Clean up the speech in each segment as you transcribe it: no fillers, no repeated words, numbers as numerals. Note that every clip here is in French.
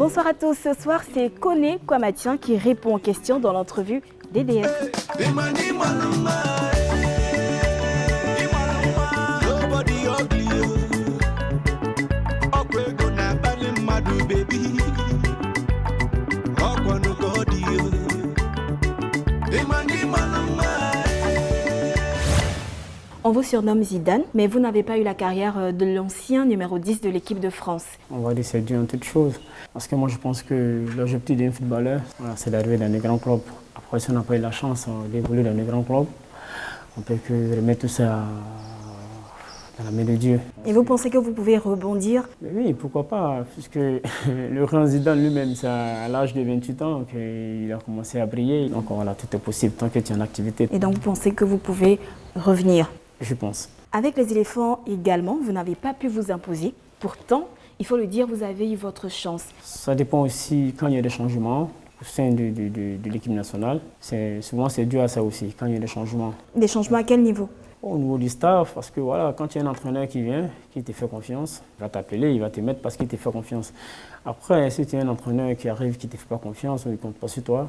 Bonsoir à tous, ce soir c'est Koné Kwamatien qui répond aux questions dans l'entrevue DDF. On vous surnomme Zidane, mais vous n'avez pas eu la carrière de l'ancien numéro 10 de l'équipe de France. On va dire que c'est dû à toute chose. Parce que moi je pense que l'objectif d'un footballeur, c'est d'arriver dans les grands clubs. Après, si on n'a pas eu la chance d'évoluer dans les grands clubs, on peut que remettre tout ça dans la main de Dieu. Et vous pensez que vous pouvez rebondir? Mais oui, pourquoi pas, puisque le grand Zidane lui-même, c'est à l'âge de 28 ans qu'il a commencé à briller. Donc voilà, tout est possible tant que tu es en activité. Et donc vous pensez que vous pouvez revenir? Je pense. Avec les éléphants également, vous n'avez pas pu vous imposer. Pourtant, il faut le dire, vous avez eu votre chance. Ça dépend aussi quand il y a des changements au sein de l'équipe nationale. Souvent, c'est dû à ça aussi, quand il y a des changements. Des changements à quel niveau? Au niveau du staff, parce que voilà, quand il y a un entraîneur qui vient, qui te fait confiance, il va t'appeler, il va te mettre parce qu'il te fait confiance. Après, si tu as un entraîneur qui arrive, qui ne te fait pas confiance ou il ne compte pas sur toi,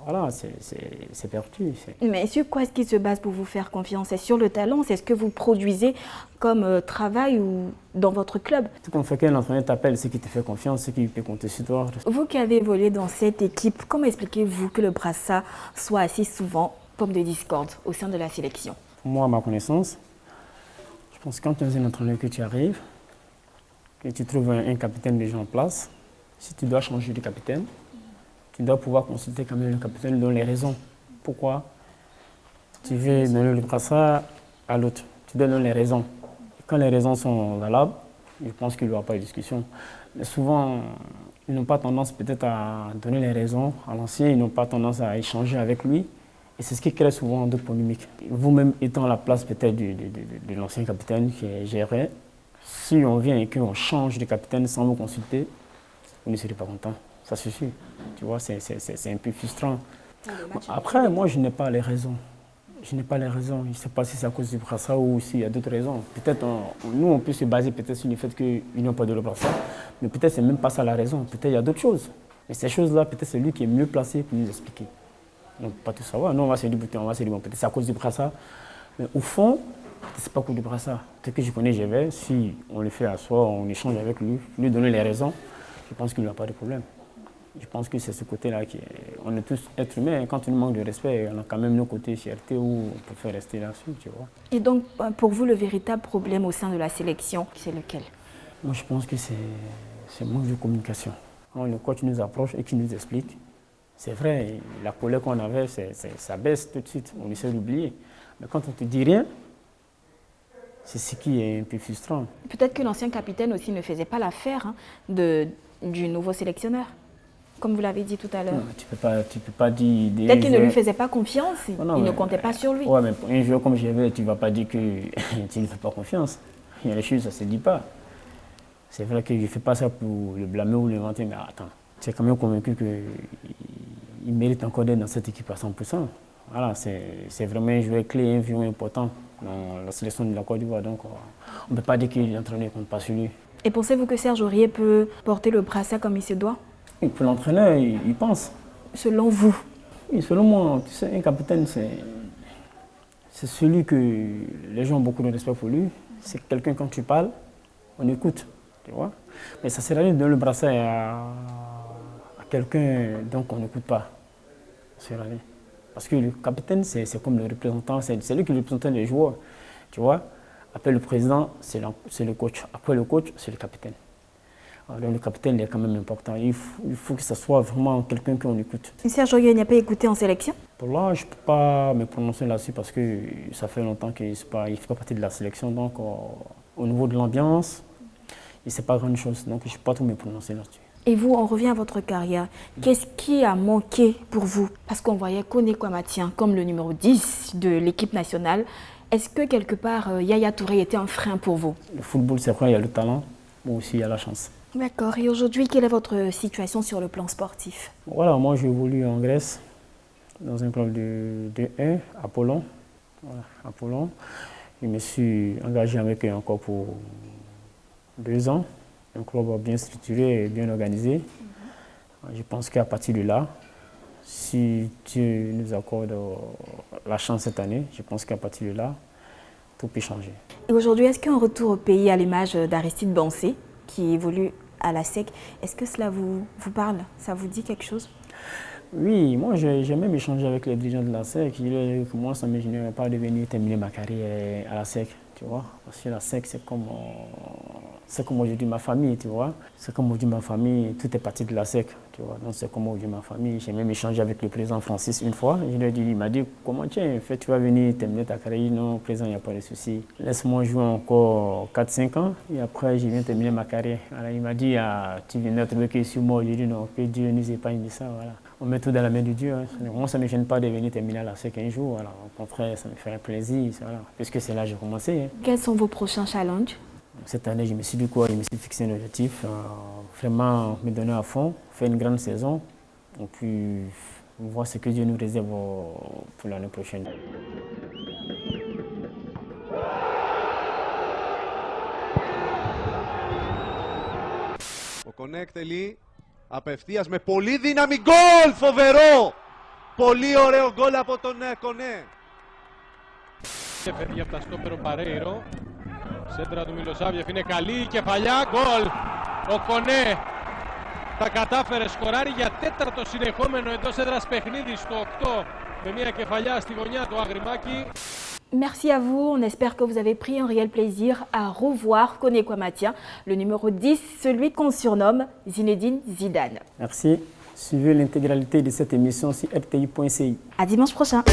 voilà, c'est perdu. Mais sur quoi est-ce qu'il se base pour vous faire confiance? C'est sur le talent? C'est ce que vous produisez comme travail ou dans votre club? Tout qu'on fait qu'un entraîneur t'appelle, c'est qu'il te fait confiance, c'est qu'il peut compter sur toi. Vous qui avez évolué dans cette équipe, comment expliquez-vous que le Brassard soit assez souvent pomme de discorde au sein de la sélection? Moi, à ma connaissance, je pense que quand tu es un entraîneur que tu arrives, que tu trouves un capitaine déjà en place, si tu dois changer de capitaine, tu dois pouvoir consulter quand même le capitaine dans les raisons. Pourquoi tu veux donner le brassard à l'autre? Tu dois donner les raisons. Et quand les raisons sont valables, je pense qu'il n'y aura pas de discussion. Mais souvent, ils n'ont pas tendance peut-être à donner les raisons à l'ancien, ils n'ont pas tendance à échanger avec lui. Et c'est ce qui crée souvent d'autres polémiques. Vous-même étant à la place peut-être de l'ancien capitaine qui est géré, si on vient et qu'on change de capitaine sans vous consulter, vous ne serez pas content. Ça suffit. Tu vois, c'est un peu frustrant. Après, moi, je n'ai pas les raisons. Je n'ai pas les raisons. Je ne sais pas si c'est à cause du brassard ou s'il y a d'autres raisons. Peut-être, nous, on peut se baser peut-être sur le fait qu'ils n'ont pas de le brassard, mais peut-être c'est même pas ça la raison. Peut-être il y a d'autres choses. Et ces choses-là, peut-être c'est lui qui est mieux placé pour nous expliquer. On ne peut pas tout savoir. Nous, on va se dire, bon, peut-être c'est à cause du brassard. Mais au fond, ce n'est pas à cause du brassard. Peut-être que je connais Gévais, si on le fait à soi, on échange avec lui, lui donner les raisons, je pense qu'il n'y a pas de problème. Je pense que c'est ce côté-là qui est... On est tous êtres humains. Quand on nous manque de respect, on a quand même nos côtés fierté où on peut faire rester là-dessus, tu vois. Et donc, pour vous, le véritable problème au sein de la sélection, c'est lequel? Moi, je pense que c'est manque de communication. Quand le coach nous approche et qu'il nous explique, c'est vrai, la colère qu'on avait, ça baisse tout de suite. On essaie d'oublier. Mais quand on ne te dit rien, c'est ce qui est un peu frustrant. Peut-être que l'ancien capitaine aussi ne faisait pas l'affaire du nouveau sélectionneur, comme vous l'avez dit tout à l'heure. Tu peux pas dire... Peut-être qu'il ne lui faisait pas confiance, il ne comptait pas sur lui. Oui, mais pour un joueur comme Gévais, tu ne vas pas dire que tu ne fais pas confiance. Il y a des choses, ça ne se dit pas. C'est vrai que je ne fais pas ça pour le blâmer ou le vanter, mais attends, tu es quand même convaincu qu'il mérite encore d'être dans cette équipe à 100%. Voilà, c'est vraiment un joueur clé, un joueur important dans la sélection de la Côte d'Ivoire. Donc, on ne peut pas dire que l'entraîneur ne compte pas sur lui. Et pensez-vous que Serge Aurier peut porter le brassard comme il se doit? Et pour l'entraîneur, il pense. Selon vous? Oui, selon moi, tu sais, un capitaine, c'est celui que les gens ont beaucoup de respect pour lui. C'est quelqu'un, quand tu parles, on écoute, tu vois. Mais ça sert à rien de donner le brassard à quelqu'un dont on n'écoute pas. Ça sert à rien. Parce que le capitaine, c'est comme le représentant, c'est lui qui représente les joueurs, tu vois. Après le président, c'est le coach. Après le coach, c'est le capitaine. Alors, le capitaine est quand même important. Il faut que ce soit vraiment quelqu'un qu'on écoute. Serge Aurier n'a pas écouté en sélection? Pour là, je ne peux pas me prononcer là-dessus parce que ça fait longtemps qu'il ne fait pas partie de la sélection. Donc, au niveau de l'ambiance, il ne sait pas grand-chose. Donc, je ne peux pas trop me prononcer là-dessus. Et vous, on revient à votre carrière. Qu'est-ce qui a manqué pour vous? Parce qu'on voyait Koné Kwamatien comme le numéro 10 de l'équipe nationale. Est-ce que quelque part, Yaya Touré était un frein pour vous? Le football, c'est vrai, il y a le talent, mais aussi il y a la chance. D'accord. Et aujourd'hui, quelle est votre situation sur le plan sportif? Voilà, moi j'évolue en Grèce, dans un club de 1, Apollon. Voilà, Apollon. Je me suis engagé avec eux encore pour 2 ans. Un club bien structuré et bien organisé. Je pense qu'à partir de là, si Dieu nous accorde la chance cette année, je pense qu'à partir de là, tout peut changer. Et aujourd'hui, est-ce qu'un retour au pays à l'image d'Aristide Bansé, qui évolue à la SEC, est-ce que cela vous parle? Ça vous dit quelque chose? Oui, moi j'ai même échangé avec les dirigeants de la SEC. Je leur ai dit que moi, ça ne me pas de venir terminer ma carrière à la SEC, tu vois. Parce que la SEC, c'est comme aujourd'hui ma famille, tu vois. C'est comme aujourd'hui ma famille, tout est parti de la SEC, tu vois. Donc c'est comme aujourd'hui ma famille. J'ai même échangé avec le président Francis une fois. Il m'a dit, comment tu vas venir terminer ta carrière? Non, président, il n'y a pas de souci. Laisse-moi jouer encore 4-5 ans et après je viens terminer ma carrière. Alors il m'a dit, tu viens trouver que sur moi. J'ai dit non, que Dieu nous épargne de ça, voilà. On met tout dans la main de Dieu. Hein. Moi, ça ne me gêne pas de venir terminer à la SEC un jour. Voilà. Au contraire, ça me ferait plaisir, voilà. Puisque c'est là que j'ai commencé. Hein. Quels sont vos prochains challenges? Cette année, je me suis dit quoi? Je me suis fixé un objectif, vraiment me donner à fond, faire une grande saison, et puis voir ce que Dieu nous réserve pour l'année prochaine. Ο Κονέ εκτελεί απευθείας με πολύ δύναμη γκολ, φοβερό! Πολύ ωραίο γκολ από τον Κονέ. Φεύγει από τα στόπερο Παρέιρο. Σέντρα του Μιλοσάβιεφ είναι καλή, η κεφαλιά, γκολ. Ο Κονέ τα κατάφερε, σκοράρει για τέταρτο συνεχόμενο εντός έδρας παιχνίδι στο 8 με μια κεφαλιά στη γωνιά του Αγριμάκη. Merci à vous, on espère que vous avez pris un réel plaisir à revoir Koné Kwamatien, le numéro 10, celui qu'on surnomme Zinedine Zidane. Merci. Suivez l'intégralité de cette émission sur rti.ci. À dimanche prochain.